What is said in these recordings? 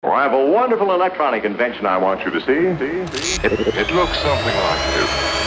Well, I have a wonderful electronic invention I want you to see. It looks something like this.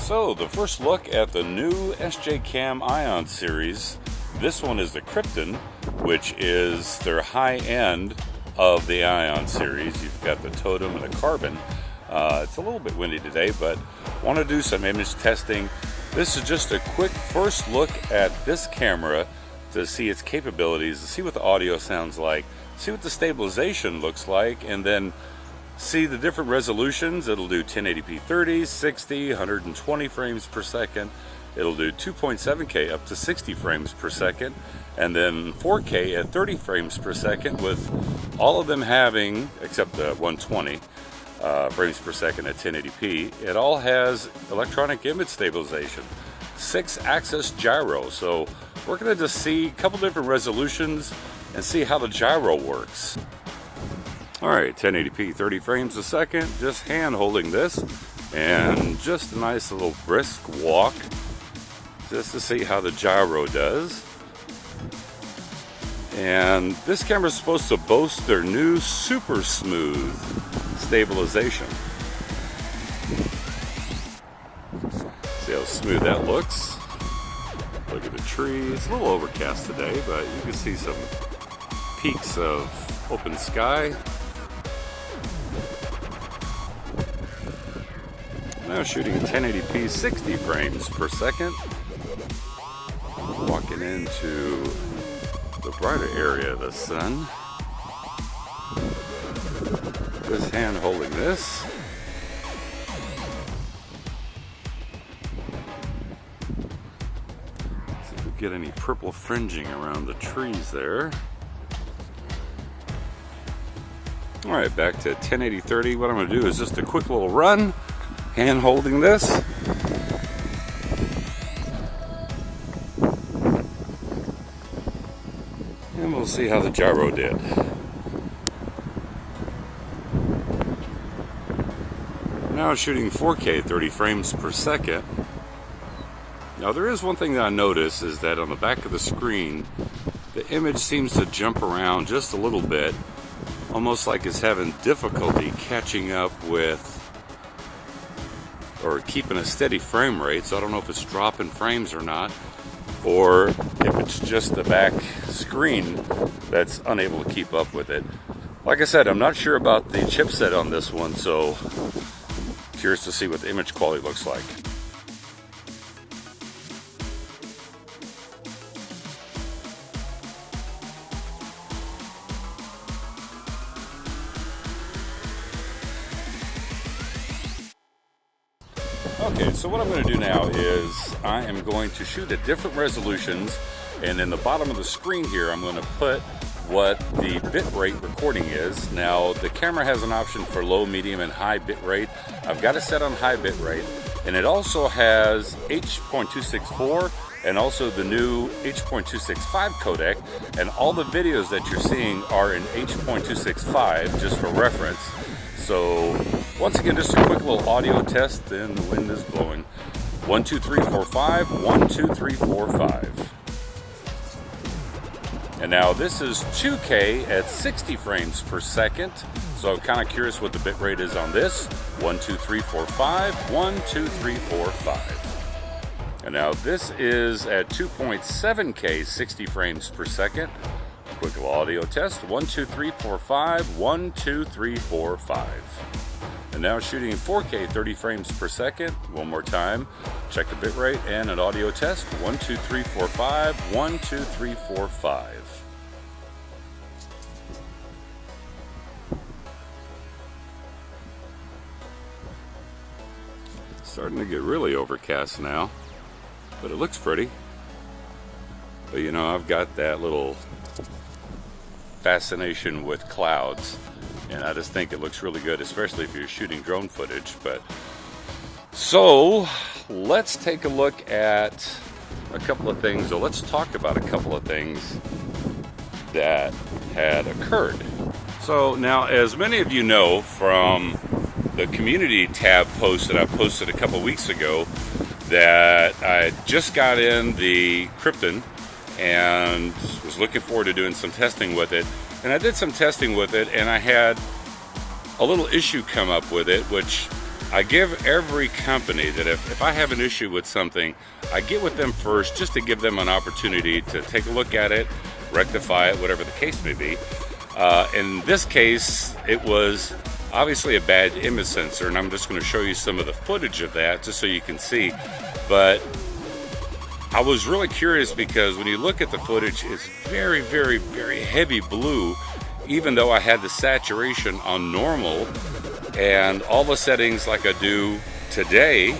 So, the first look at the new SJCAM Ion series. This one is the Krypton, which is their high end of the Ion series. You've got the totem and the carbon. It's a little bit windy today, but want to do some image testing. This is just a quick first look at this camera to see its capabilities, to see what the audio sounds like, see what the stabilization looks like, and then see the different resolutions. It'll do 1080p 30, 60, 120 frames per second. It'll do 2.7K up to 60 frames per second, and then 4K at 30 frames per second, with all of them having, except the 120 frames per second at 1080p, it all has electronic image stabilization, 6-axis gyro. So we're going to just see a couple different resolutions and see how the gyro works. Alright, 1080p 30 frames a second, just hand holding this, and just a nice little brisk walk just to see how the gyro does. And this camera is supposed to boast their new super smooth stabilization. See how smooth that looks. Look at the trees. It's a little overcast today, but you can see some peaks of open sky. Now shooting at 1080p 60 frames per second. Walking into the brighter area of the sun. Just hand holding this. See if we get any purple fringing around the trees there. Alright, back to 1080-30. What I'm going to do is just a quick little run. Hand holding this. And we'll see how the gyro did. Now shooting 4K 30 frames per second. Now there is one thing that I notice is that on the back of the screen, the image seems to jump around just a little bit, almost like it's having difficulty catching up with or keeping a steady frame rate. So I don't know if it's dropping frames or not, or if it's just the back screen that's unable to keep up with it. Like I said, I'm not sure about the chipset on this one, so curious to see what the image quality looks like. Okay, so what I'm going to do now is I am going to shoot at different resolutions, and in the bottom of the screen here I'm going to put what the bitrate recording is. Now the camera has an option for low, medium, and high bitrate. I've got it set on high bitrate, and it also has H.264 and also the new H.265 codec, and all the videos that you're seeing are in H.265 just for reference. So once again, just a quick little audio test, and the wind is blowing. 1, 2, 3, 4, 5, 1, 2, 3, 4, 5. And now this is 2K at 60 frames per second. So I'm kind of curious what the bitrate is on this. 1, 2, 3, 4, 5, 1, 2, 3, 4, 5. And now this is at 2.7K 60 frames per second. Quick little audio test. 1, 2, 3, 4, 5, 1, 2, 3, 4, 5. And now shooting 4K 30 frames per second. One more time. Check the bitrate and an audio test. 1, 2, 3, 4, 5. 1, 2, 3, 4, 5. Starting to get really overcast now, but it looks pretty. But you know, I've got that little fascination with clouds, and I just think it looks really good, especially if you're shooting drone footage. But so let's take a look at a couple of things, or let's talk about a couple of things that had occurred. So now, as many of you know from the community tab post that I posted a couple weeks ago, that I just got in the Krypton and was looking forward to doing some testing with it. And I did some testing with it, and I had a little issue come up with it, which I give every company that if I have an issue with something, I get with them first just to give them an opportunity to take a look at it, rectify it, whatever the case may be. In this case, it was obviously a bad image sensor, and I'm just going to show you some of the footage of that just so you can see. But I was really curious because when you look at the footage, it's very, very, very heavy blue, even though I had the saturation on normal and all the settings like I do today.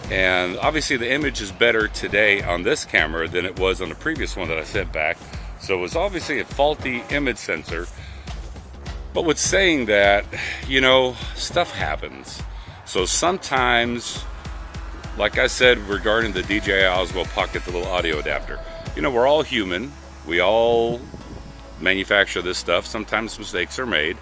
And obviously the image is better today on this camera than it was on the previous one that I sent back. So it was obviously a faulty image sensor. But with saying that, you know, stuff happens. So sometimes, like I said regarding the DJI Osmo Pocket, the little audio adapter, you know, we're all human. We all manufacture this stuff. Sometimes mistakes are made.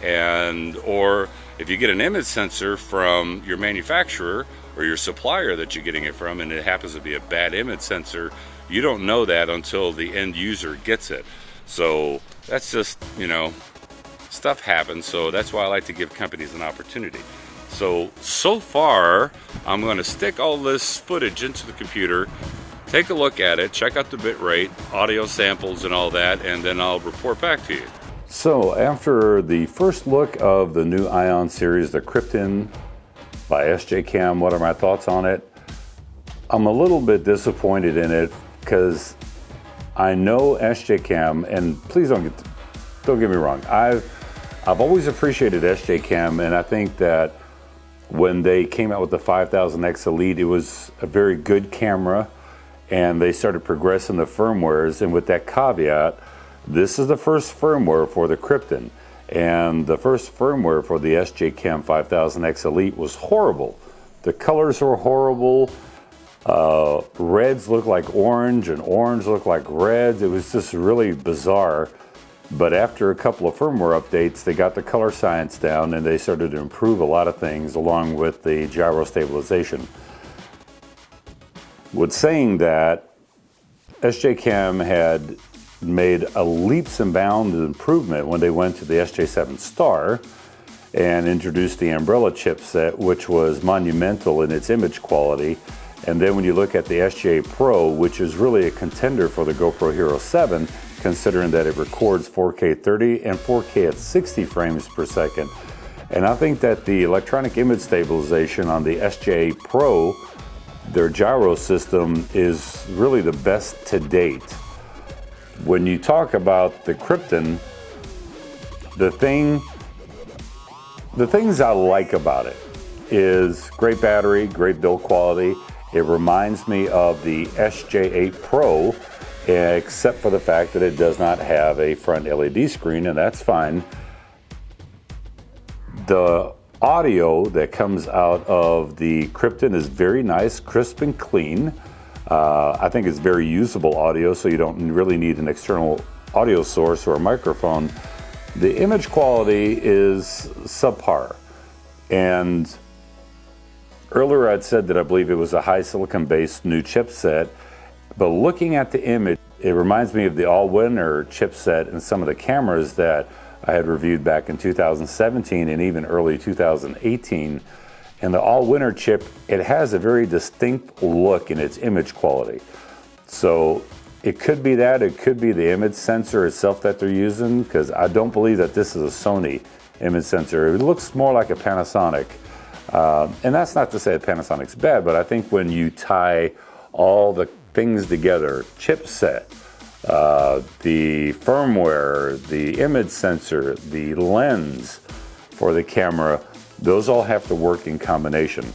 And or if you get an image sensor from your manufacturer or your supplier that you're getting it from, and it happens to be a bad image sensor, you don't know that until the end user gets it. So that's just, you know, stuff happens. So that's why I like to give companies an opportunity. So far, I'm going to stick all this footage into the computer, take a look at it, check out the bitrate, audio samples and all that, and then I'll report back to you. So after the first look of the new Ion series, the Krypton by SJCAM, what are my thoughts on it? I'm a little bit disappointed in it because I know SJCAM, and please don't get me wrong, I've always appreciated SJCAM, and I think that when they came out with the 5000X Elite, it was a very good camera, and they started progressing the firmwares. And with that caveat, this is the first firmware for the Krypton, and the first firmware for the SJCAM 5000X Elite was horrible. The colors were horrible. Reds looked like orange, and orange looked like reds. It was just really bizarre. But after a couple of firmware updates, they got the color science down and they started to improve a lot of things along with the gyro stabilization. With saying that, SJCAM had made a leaps and bounds improvement when they went to the SJ7 Star and introduced the umbrella chipset, which was monumental in its image quality. And then when you look at the SJ8 Pro, which is really a contender for the GoPro Hero 7, considering that it records 4K 30 and 4K at 60 frames per second. And I think that the electronic image stabilization on the SJ8 Pro, their gyro system, is really the best to date. When you talk about the Krypton, the things I like about it is great battery, great build quality. It reminds me of the SJ8 Pro, except for the fact that it does not have a front LED screen, and that's fine. The audio that comes out of the Krypton is very nice, crisp and clean. I think it's very usable audio, so you don't really need an external audio source or a microphone. The image quality is subpar, and earlier I'd said that I believe it was a Hisilicon based new chipset, but looking at the image, it reminds me of the Allwinner chipset and some of the cameras that I had reviewed back in 2017 and even early 2018. And the Allwinner chip, it has a very distinct look in its image quality. So it could be that, it could be the image sensor itself that they're using, because I don't believe that this is a Sony image sensor. It looks more like a Panasonic. And that's not to say that Panasonic's bad, but I think when you tie all the things together, chipset, the firmware, the image sensor, the lens for the camera, those all have to work in combination.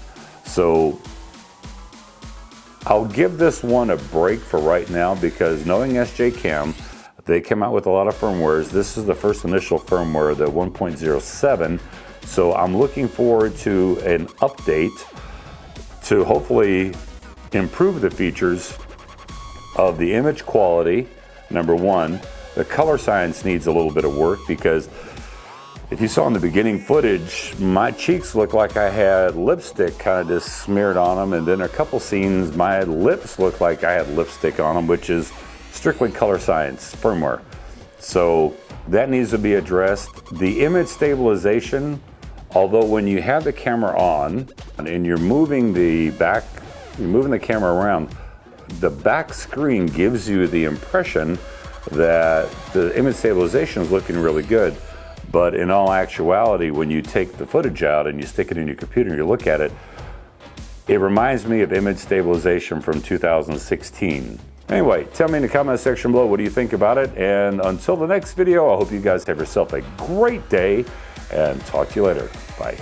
So I'll give this one a break for right now, because knowing SJCAM, they came out with a lot of firmwares. This is the first initial firmware, the 1.07. So I'm looking forward to an update to hopefully improve the features of the image quality, number one. The color science needs a little bit of work, because if you saw in the beginning footage, my cheeks looked like I had lipstick kind of just smeared on them, and then a couple scenes my lips looked like I had lipstick on them, which is strictly color science firmware. So that needs to be addressed. The image stabilization, although when you have the camera on and you're moving the camera around, the back screen gives you the impression that the image stabilization is looking really good. But in all actuality, when you take the footage out and you stick it in your computer and you look at it, it reminds me of image stabilization from 2016. Anyway, tell me in the comment section below, what do you think about it? And until the next video, I hope you guys have yourself a great day, and talk to you later. Bye.